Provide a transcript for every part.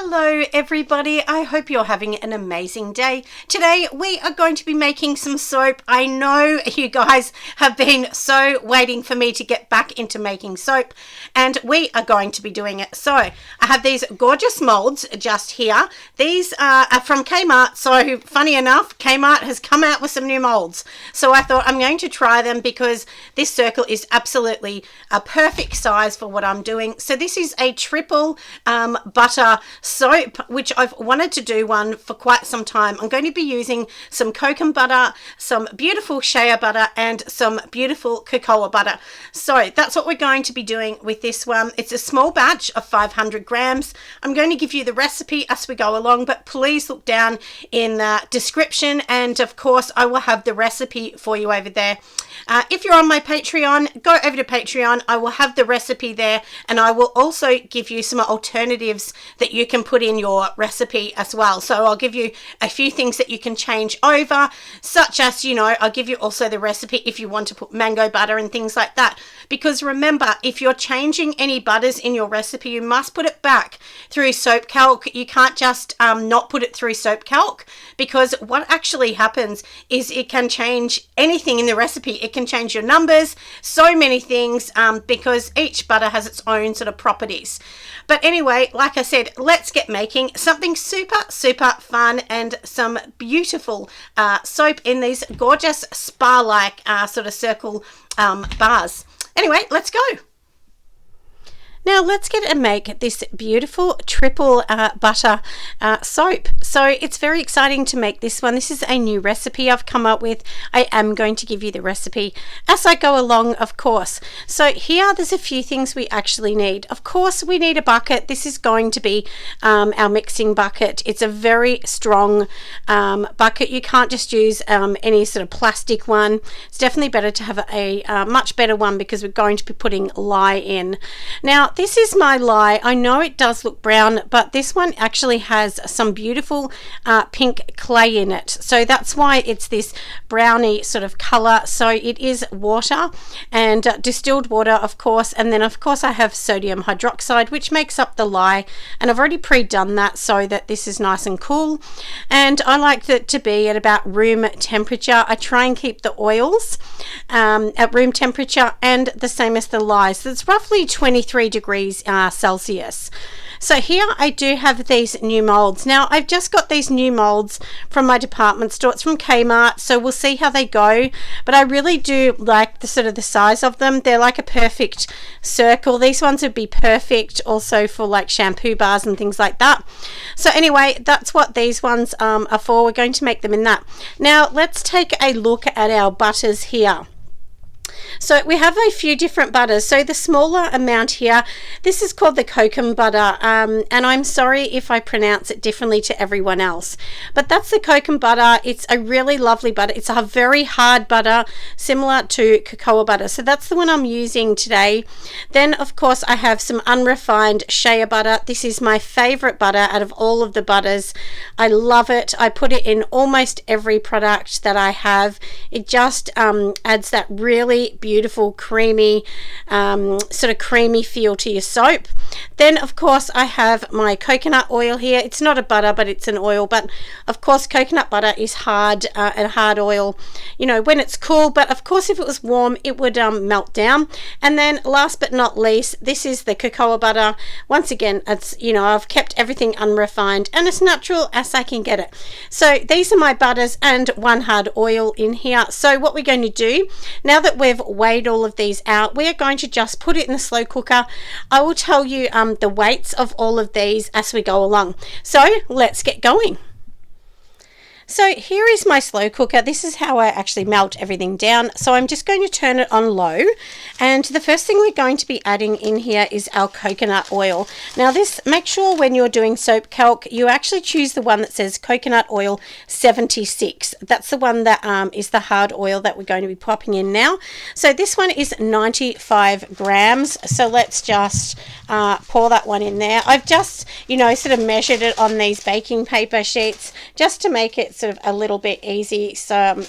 Hello everybody, I hope you're having an amazing day. Today we are going to be making some soap. I know you guys have been so waiting for me to get back into making soap, and we are going to be doing it. So I have these gorgeous molds just here. These are from Kmart, so funny enough, Kmart has come out with some new molds. So I thought I'm going to try them because this circle is absolutely a perfect size for what I'm doing. So this is a triple butter soap, which I've wanted to do one for quite some time. I'm going to be using some kokum butter, some beautiful shea butter, and some beautiful cocoa butter. So that's what we're going to be doing with this one. It's a small batch of 500 grams. I'm going to give you the recipe as we go along, but please look down in the description, and of course I will have the recipe for you over there. If you're on my Patreon, go over to Patreon. I will have the recipe there, and I will also give you some alternatives that you can put in your recipe as well. So I'll give you a few things that you can change over, such as, you know, I'll give you also the recipe if you want to put mango butter and things like that. Because remember, if you're changing any butters in your recipe, you must put it back through soap calc. You can't just not put it through soap calc, because what actually happens is it can change anything in the recipe. It can change your numbers, so many things, because each butter has its own sort of properties. But anyway, like I said, let's get making something super fun and some beautiful soap in these gorgeous spa-like sort of circle bars. Anyway, let's go. Now let's get and make this beautiful triple butter soap. So it's very exciting to make this one. This is a new recipe I've come up with. I am going to give you the recipe as I go along, of course. So here, there's a few things we actually need. Of course, we need a bucket. This is going to be our mixing bucket. It's a very strong bucket. You can't just use any sort of plastic one. It's definitely better to have a much better one, because we're going to be putting lye in. Now, this is my lye. I know it does look brown, but this one actually has some beautiful pink clay in it. So that's why it's this browny sort of color. So it is water and distilled water, of course. And then, of course, I have sodium hydroxide, which makes up the lye. And I've already pre-done that so that this is nice and cool. And I like it to be at about room temperature. I try and keep the oils at room temperature, and the same as the lye. So it's roughly 23 degrees Celsius. So here I do have these new molds. Now I've just got these new molds from my department store. It's from Kmart, so we'll see how they go. But I really do like the sort of the size of them. They're like a perfect circle. These ones would be perfect also for like shampoo bars and things like that. So anyway, that's what these ones are for. We're going to make them in that. Now let's take a look at our butters here. So we have a few different butters. So the smaller amount here, this is called the kokum butter, and I'm sorry if I pronounce it differently to everyone else, but that's the kokum butter. It's a really lovely butter. It's a very hard butter, similar to cocoa butter. So that's the one I'm using today. Then of course I have some unrefined shea butter. This is my favorite butter out of all of the butters. I love it. I put it in almost every product that I have. It just adds that really beautiful creamy sort of creamy feel to your soap. Then of course I have my coconut oil here. It's not a butter, but it's an oil. But of course coconut butter is hard and hard oil, you know, when it's cool. But of course if it was warm it would melt down. And then last but not least, this is the cocoa butter. Once again, it's, you know, I've kept everything unrefined and as natural as I can get it. So these are my butters and one hard oil in here. So what we're going to do, now that we've weighed all of these out, we are going to just put it in the slow cooker. I will tell you the weights of all of these as we go along. So let's get going. So here is my slow cooker. This is how I actually melt everything down. So I'm just going to turn it on low. And the first thing we're going to be adding in here is our coconut oil. Now this, make sure when you're doing soap calc, you actually choose the one that says coconut oil 76. That's the one that is the hard oil that we're going to be popping in now. So this one is 95 grams. So let's just pour that one in there. I've just, you know, sort of measured it on these baking paper sheets just to make it sort of a little bit easy. So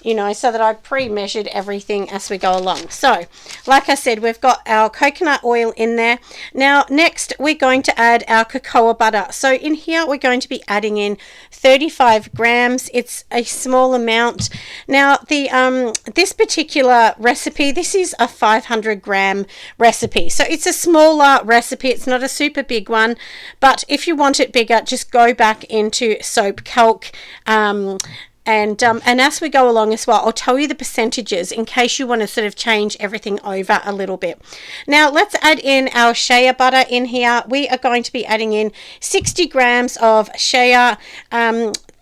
you know, so that I pre-measured everything as we go along. So like I said, we've got our coconut oil in there. Now next we're going to add our cocoa butter. So in here we're going to be adding in 35 grams. It's a small amount. Now the this particular recipe, this is a 500 gram recipe, so it's a smaller recipe. It's not a super big one, but if you want it bigger, just go back into soap calc. And as we go along as well, I'll tell you the percentages in case you want to sort of change everything over a little bit. Now let's add in our shea butter in here. We are going to be adding in 60 grams of shea.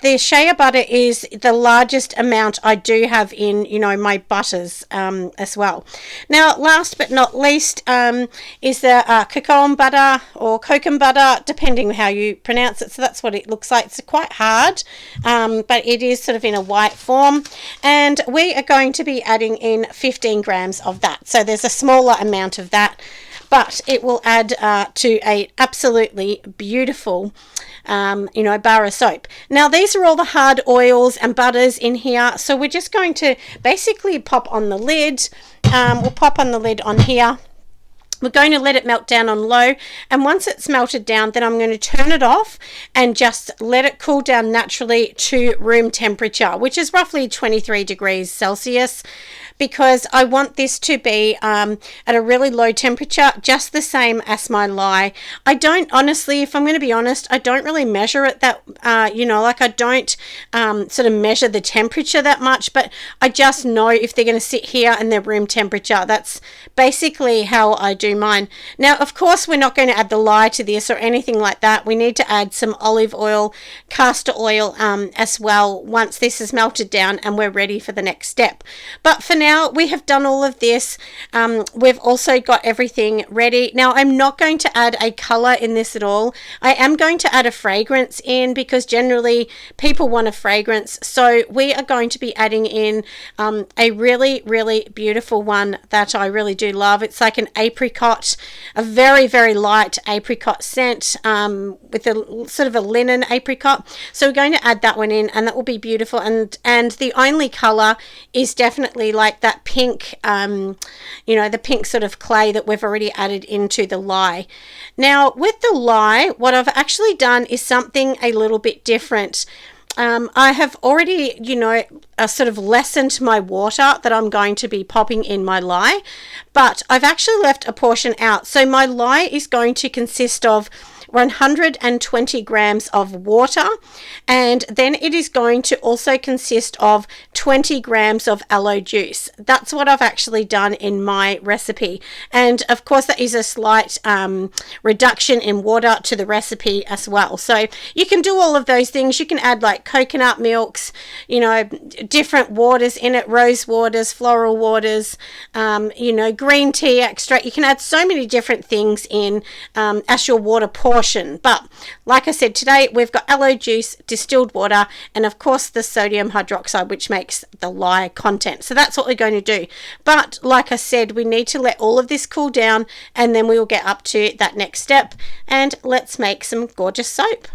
The shea butter is the largest amount I do have in, you know, my butters as well. Now, last but not least is the kokum butter or kokum butter, depending on how you pronounce it. So that's what it looks like. It's quite hard, but it is sort of in a white form. And we are going to be adding in 15 grams of that. So there's a smaller amount of that, but it will add to a absolutely beautiful you know, bar of soap. Now these are all the hard oils and butters in here, so we're just going to basically pop on the lid. We'll pop on the lid on here. We're going to let it melt down on low, and once it's melted down, then I'm going to turn it off and just let it cool down naturally to room temperature, which is roughly 23 degrees Celsius, because I want this to be at a really low temperature, just the same as my lye. I don't, honestly, if I'm going to be honest, I don't really measure it that, you know, like I don't sort of measure the temperature that much, but I just know if they're going to sit here and they're room temperature. That's basically how I do mine. Now, of course, we're not going to add the lye to this or anything like that. We need to add some olive oil, castor oil as well once this is melted down and we're ready for the next step. But for now, we have done all of this. We've also got everything ready. Now, I'm not going to add a color in this at all. I am going to add a fragrance in because generally people want a fragrance. So we are going to be adding in a really, really beautiful one that I really do love. It's like an apricot, a very, very light apricot scent with a sort of a linen apricot. So we're going to add that one in, and that will be beautiful. And the only color is definitely like that pink, you know, the pink sort of clay that we've already added into the lye. Now with the lye, what I've actually done is something a little bit different. I have already, you know, sort of lessened my water that I'm going to be popping in my lye, but I've actually left a portion out. So my lye is going to consist of 120 grams of water, and then it is going to also consist of 20 grams of aloe juice. That's what I've actually done in my recipe, and of course that is a slight reduction in water to the recipe as well. So you can do all of those things. You can add like coconut milks, you know, different waters in it, rose waters, floral waters, you know, green tea extract. You can add so many different things in as your water portion. But like I said, today we've got aloe juice, distilled water, and of course the sodium hydroxide, which makes the lye content. So that's what we're going to do. But like I said, we need to let all of this cool down, and then we will get up to that next step, and let's make some gorgeous soap.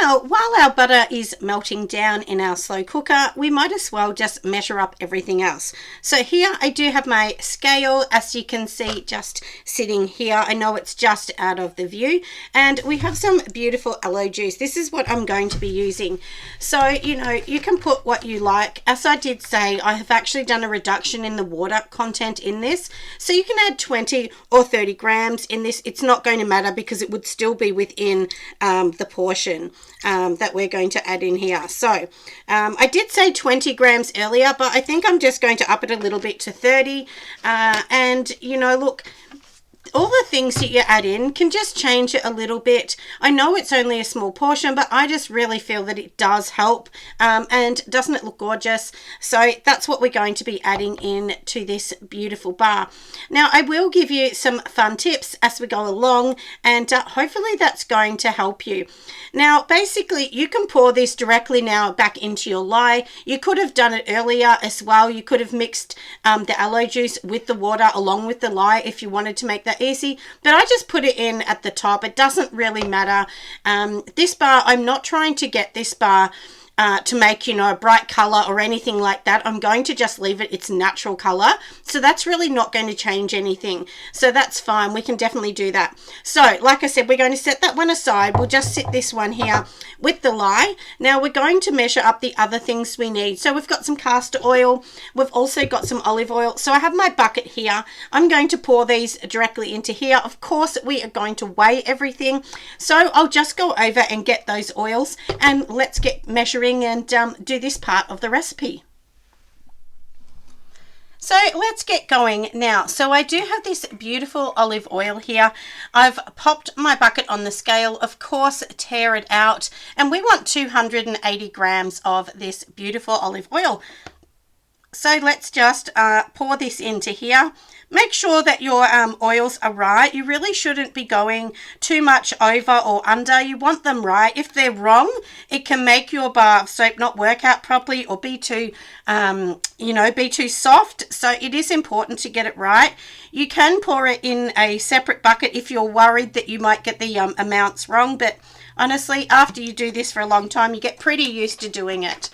Now, while our butter is melting down in our slow cooker, we might as well just measure up everything else. So here I do have my scale, as you can see, just sitting here. I know it's just out of the view, and we have some beautiful aloe juice. This is what I'm going to be using. So, you know, you can put what you like. As I did say, I have actually done a reduction in the water content in this. So you can add 20 or 30 grams in this. It's not going to matter because it would still be within the portion that we're going to add in here. So I did say 20 grams earlier, but I think I'm just going to up it a little bit to 30. And, you know, look, all the things that you add in can just change it a little bit. I know it's only a small portion, but I just really feel that it does help. And doesn't it look gorgeous? So that's what we're going to be adding in to this beautiful bar. Now, I will give you some fun tips as we go along, and hopefully that's going to help you. Now, basically, you can pour this directly now back into your lye. You could have done it earlier as well. You could have mixed the aloe juice with the water along with the lye if you wanted to make that easy, but I just put it in at the top. It doesn't really matter. This bar, I'm not trying to get this bar to make, you know, a bright color or anything like that. I'm going to just leave it its natural color. So that's really not going to change anything. So that's fine. We can definitely do that. So like I said, we're going to set that one aside. We'll just sit this one here with the lye. Now we're going to measure up the other things we need. So we've got some castor oil. We've also got some olive oil. So I have my bucket here. I'm going to pour these directly into here. Of course, we are going to weigh everything. So I'll just go over and get those oils, and let's get measuring and do this part of the recipe. So let's get going now. So I do have this beautiful olive oil here. I've popped my bucket on the scale, of course, tear it out, and we want 280 grams of this beautiful olive oil. So let's just pour this into here. Make sure that your oils are right. You really shouldn't be going too much over or under. You want them right. If they're wrong, it can make your bar of soap not work out properly or be too, you know, be too soft. So it is important to get it right. You can pour it in a separate bucket if you're worried that you might get the amounts wrong, but honestly, after you do this for a long time, you get pretty used to doing it.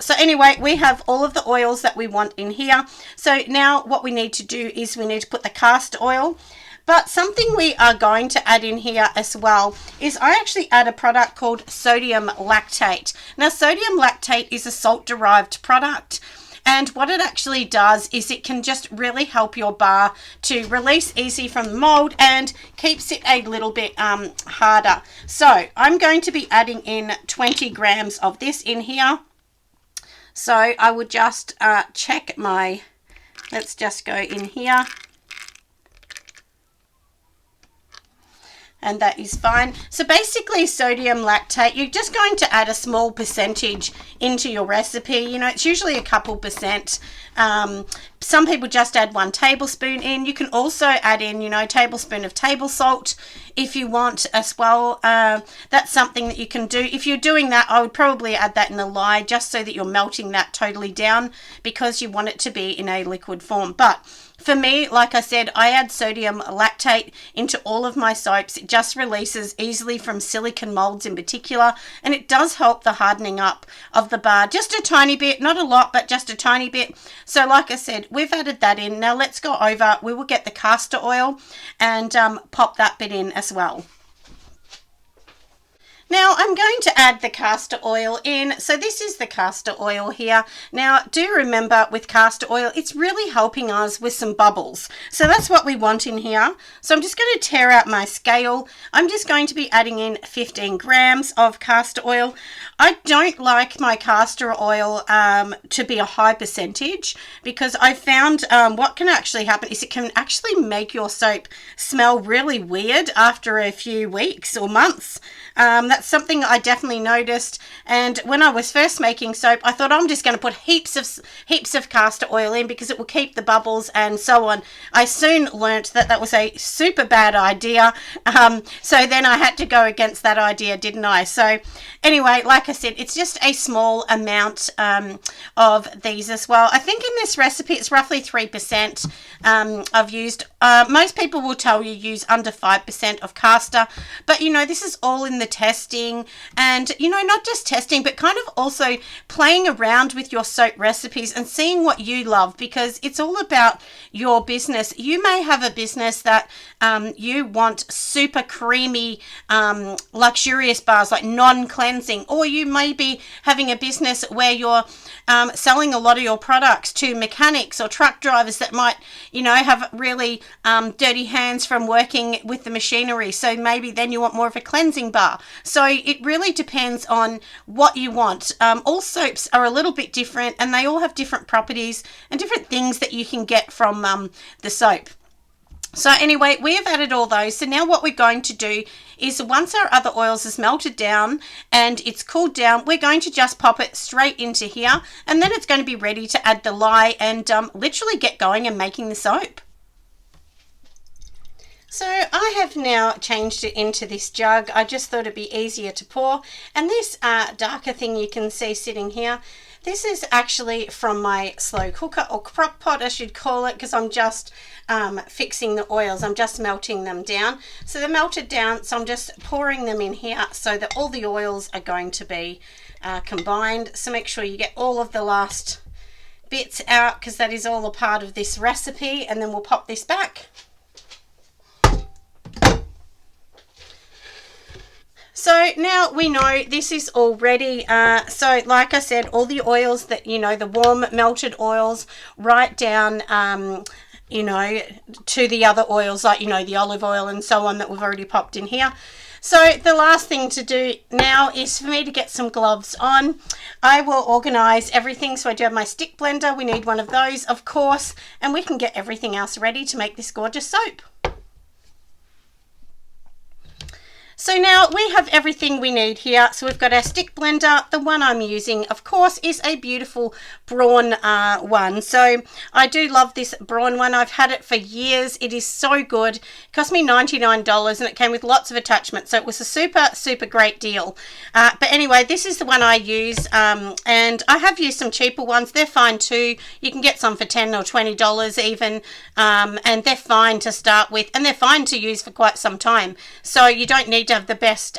So anyway, we have all of the oils that we want in here. So now what we need to do is we need to put the castor oil. But something we are going to add in here as well is I actually add a product called sodium lactate. Now, sodium lactate is a salt-derived product. And what it actually does is it can just really help your bar to release easy from the mold and keeps it a little bit harder. So I'm going to be adding in 20 grams of this in here. So I would just check my, let's just go in here. And that is fine. So basically sodium lactate, you're just going to add a small percentage into your recipe. You know, it's usually a couple percent. Some people just add 1 tablespoon in. You can also add in, you know, a tablespoon of table salt if you want as well. That's something that you can do. If you're doing that, I would probably add that in the lye just so that you're melting that totally down because you want it to be in a liquid form. But for me, like I said, I add sodium lactate into all of my soaps. It just releases easily from silicone molds in particular, and it does help the hardening up of the bar. Just a tiny bit, not a lot, but just a tiny bit. So like I said, we've added that in. Now let's go over. We will get the castor oil and pop that bit in as well. Now I'm going to add the castor oil in. So this is the castor oil here. Now do remember with castor oil, it's really helping us with some bubbles. So that's what we want in here. So I'm just going to tear out my scale. I'm just going to be adding in 15 grams of castor oil. I don't like my castor oil to be a high percentage because I found what can actually happen is it can actually make your soap smell really weird after a few weeks or months. That's something I definitely noticed, and when I was first making soap, I thought I'm just going to put heaps of castor oil in because it will keep the bubbles and so on. I soon learnt that that was a super bad idea, so then I had to go against that idea, didn't I? So anyway, like I said, it's just a small amount of these as well. I think in this recipe it's roughly 3% I've used. Most people will tell you use under 5% of castor, but you know, this is all in the testing, and you know, not just testing but kind of also playing around with your soap recipes and seeing what you love, because it's all about your business. You may have a business that you want super creamy luxurious bars like non-cleansing, or you may be having a business where you're selling a lot of your products to mechanics or truck drivers that might, you know, have really dirty hands from working with the machinery. So maybe then you want more of a cleansing bar. So it really depends on what you want. All soaps are a little bit different, and they all have different properties and different things that you can get from the soap. So anyway, we have added all those. So now what we're going to do is once our other oils is melted down and it's cooled down, we're going to just pop it straight into here, and then it's going to be ready to add the lye and literally get going and making the soap. So I have now changed it into this jug. I just thought it'd be easier to pour. And this darker thing you can see sitting here, this is actually from my slow cooker or crock pot, I should call it, because I'm just fixing the oils. I'm just melting them down. So they're melted down, so I'm just pouring them in here so that all the oils are going to be combined. So make sure you get all of the last bits out, because that is all a part of this recipe. And then we'll pop this back. So now we know this is all ready. So like I said, all the oils that, you know, the warm melted oils, right down, you know, to the other oils, like, you know, the olive oil and so on that we've already popped in here. So the last thing to do now is for me to get some gloves on. I will organize everything. So I do have my stick blender. We need one of those, of course, and we can get everything else ready to make this gorgeous soap. So now we have everything we need here. So we've got our stick blender. The one I'm using, of course, is a beautiful Braun one. So I do love this Braun one. I've had it for years. It is so good. It cost me $99 and it came with lots of attachments. So it was a super, super great deal. But anyway, this is the one I use. And I have used some cheaper ones. They're fine too. You can get some for $10 or $20 even. And they're fine to start with. And they're fine to use for quite some time. So you don't need to have the best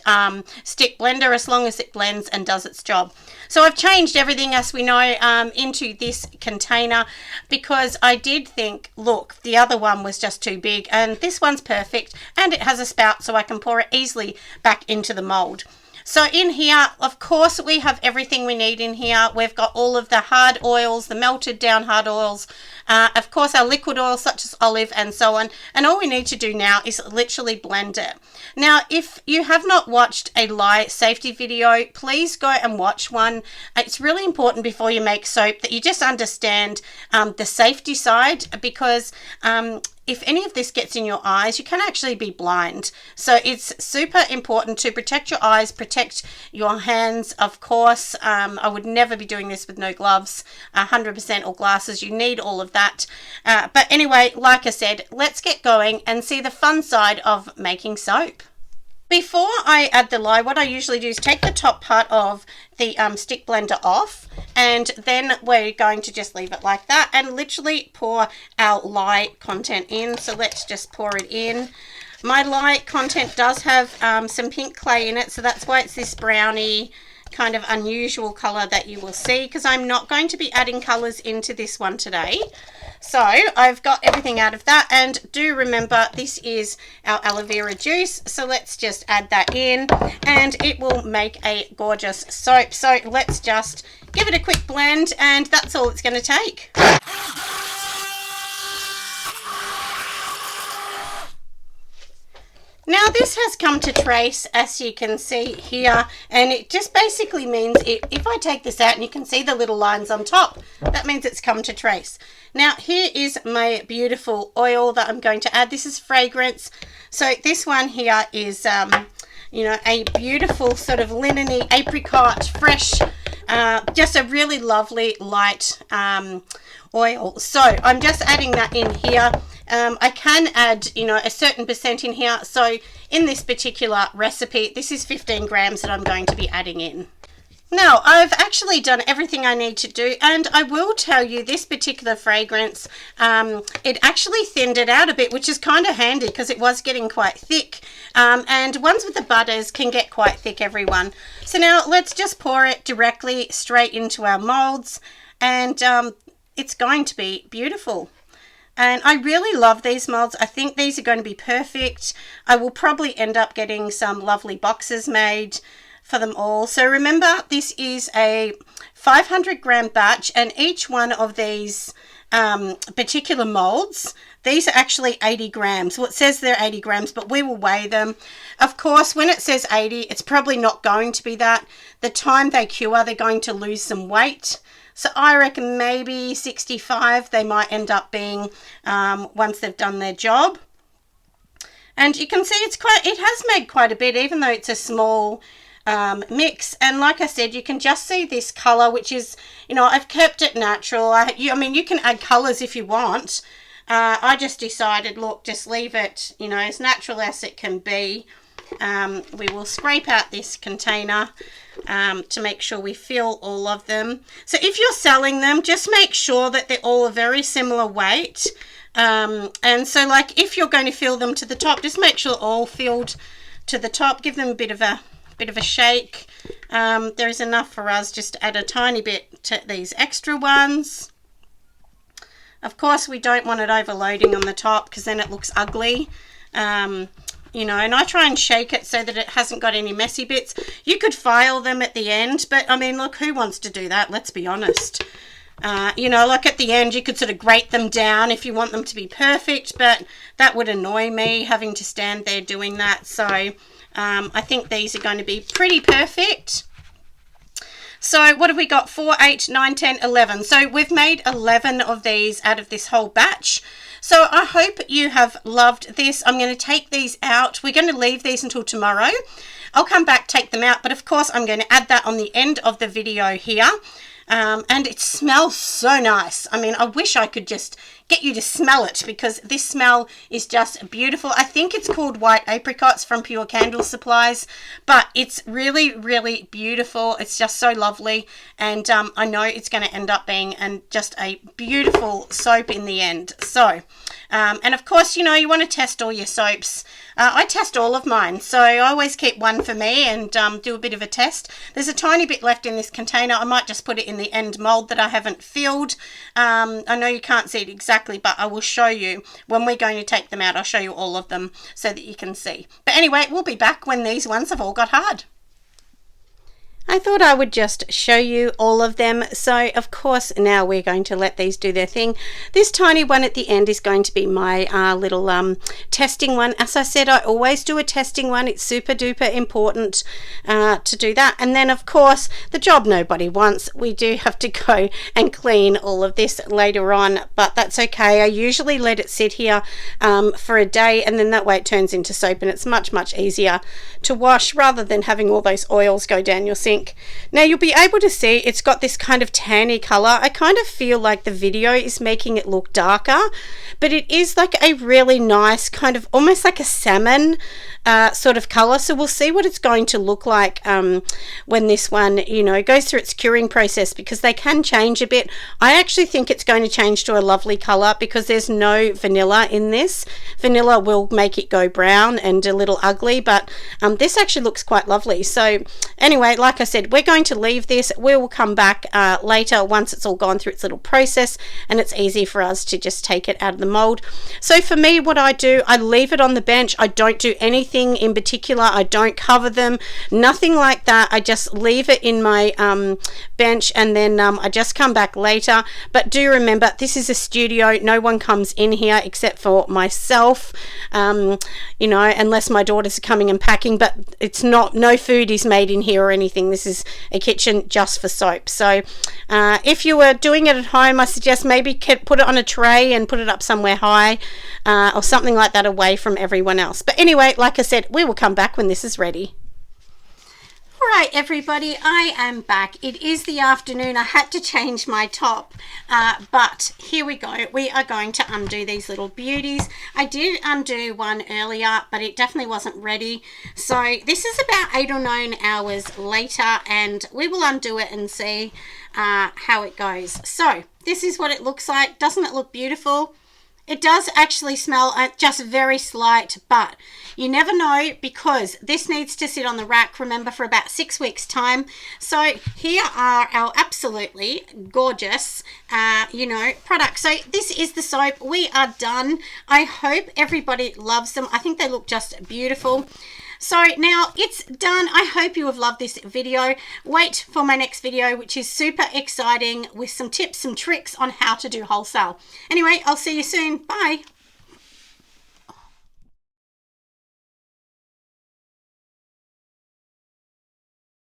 stick blender as long as it blends and does its job. So I've changed everything, as we know, into this container, because I did think, look, the other one was just too big, and this one's perfect, and it has a spout so I can pour it easily back into the mold. So in here, of course, we have everything we need in here. We've got all of the hard oils, the melted down hard oils, of course, our liquid oils such as olive and so on. And all we need to do now is literally blend it. Now, if you have not watched a lye safety video, please go and watch one. It's really important before you make soap that you just understand the safety side, because if any of this gets in your eyes, you can actually be blind. So it's super important to protect your eyes, protect your hands, of course. I would never be doing this with no gloves, 100%, or glasses. You need all of that. But anyway, like I said, let's get going and see the fun side of making soap. Before I add the lye, what I usually do is take the top part of the stick blender off, and then we're going to just leave it like that and literally pour our lye content in. So let's just pour it in. My lye content does have some pink clay in it, so that's why it's this browny kind of unusual color that you will see, because I'm not going to be adding colors into this one today. So I've got everything out of that, and do remember this is our aloe vera juice, so let's just add that in and it will make a gorgeous soap. So let's just give it a quick blend, and that's all it's going to take. Now this has come to trace, as you can see here, and it just basically means if I take this out and you can see the little lines on top, that means it's come to trace. Now here is my beautiful oil that I'm going to add. This is fragrance. So this one here is, you know, a beautiful sort of linen-y apricot, fresh, just a really lovely light oil. So I'm just adding that in here. I can add, you know, a certain percent in here. So in this particular recipe, this is 15 grams that I'm going to be adding in. Now, I've actually done everything I need to do, and I will tell you this particular fragrance, it actually thinned it out a bit, which is kind of handy because it was getting quite thick. And ones with the butters can get quite thick, everyone. So now let's just pour it directly straight into our molds, and it's going to be beautiful. And I really love these molds. I think these are going to be perfect. I will probably end up getting some lovely boxes made for them all. So remember, this is a 500 gram batch, and each one of these particular molds, these are actually 80 grams. Well, it says they're 80 grams, but we will weigh them. Of course, when it says 80, it's probably not going to be that. The time they cure, they're going to lose some weight. So I reckon maybe 65 they might end up being once they've done their job. And you can see it has made quite a bit, even though it's a small mix. And like I said, you can just see this color, which is, you know, I've kept it natural. I mean, you can add colors if you want. I just decided, look, just leave it, you know, as natural as it can be. We will scrape out this container to make sure we fill all of them. So if you're selling them, just make sure that they're all a very similar weight. And so like if you're going to fill them to the top, just make sure all filled to the top. Give them a bit of a bit of a shake. There is enough for us just to add a tiny bit to these extra ones. Of course, we don't want it overloading on the top because then it looks ugly. You know, and I try and shake it so that it hasn't got any messy bits. You could file them at the end, but I mean, look, who wants to do that? Let's be honest. You know, like at the end, you could sort of grate them down if you want them to be perfect, but that would annoy me having to stand there doing that. So I think these are going to be pretty perfect. So what have we got? 4, 8, 9, 10, 11. So we've made 11 of these out of this whole batch. So I hope you have loved this. I'm going to take these out. We're going to leave these until tomorrow. I'll come back, take them out, but of course I'm going to add that on the end of the video here. And it smells so nice. I mean, I wish I could just get you to smell it because this smell is just beautiful. I think it's called White Apricots from Pure Candle Supplies, but it's really, really beautiful. It's just so lovely, and I know it's going to end up being just a beautiful soap in the end. So, and of course, you know, you want to test all your soaps. I test all of mine, so I always keep one for me and do a bit of a test. There's a tiny bit left in this container. I might just put it in the end mold that I haven't filled. I know you can't see it exactly, but I will show you when we're going to take them out. I'll show you all of them so that you can see. But anyway, we'll be back when these ones have all got hard. I thought I would just show you all of them. So of course now we're going to let these do their thing. This tiny one at the end is going to be my little testing one. As I said, I always do a testing one. It's super duper important to do that. And then of course the job nobody wants, we do have to go and clean all of this later on, but that's okay. I usually let it sit here for a day, and then that way it turns into soap, and it's much easier to wash rather than having all those oils go down your sink. Now you'll be able to see it's got this kind of tanny color. I kind of feel like the video is making it look darker, but it is like a really nice kind of almost like a salmon sort of color. So we'll see what it's going to look like when this one, you know, goes through its curing process, because they can change a bit. I actually think it's going to change to a lovely color because there's no vanilla in this. Vanilla will make it go brown and a little ugly, but this actually looks quite lovely. So anyway, like I said, we're going to leave this. We will come back later once it's all gone through its little process and it's easy for us to just take it out of the mold. So for me, what I do, I leave it on the bench. I don't do anything in particular. I don't cover them, nothing like that. I just leave it in my bench, and then I just come back later. But do remember, this is a studio. No one comes in here except for myself, you know, unless my daughters are coming and packing, but it's not, no food is made in here or anything. This is a kitchen just for soap. So if you were doing it at home, I suggest maybe put it on a tray and put it up somewhere high or something like that, away from everyone else. But anyway, like I said, we will come back when this is ready. All right, everybody, I am back. It is the afternoon. I had to change my top, but here we go. We are going to undo these little beauties. I did undo one earlier, but it definitely wasn't ready. So this is about 8 or 9 hours later, and we will undo it and see how it goes. So this is what it looks like. Doesn't it look beautiful? It does actually smell just very slight, but you never know, because this needs to sit on the rack, remember, for about 6 weeks time. So here are our absolutely gorgeous, you know, products. So this is the soap. We are done. I hope everybody loves them. I think they look just beautiful. So now it's done. I hope you have loved this video. Wait for my next video, which is super exciting, with some tips, some tricks on how to do wholesale. Anyway, I'll see you soon. Bye.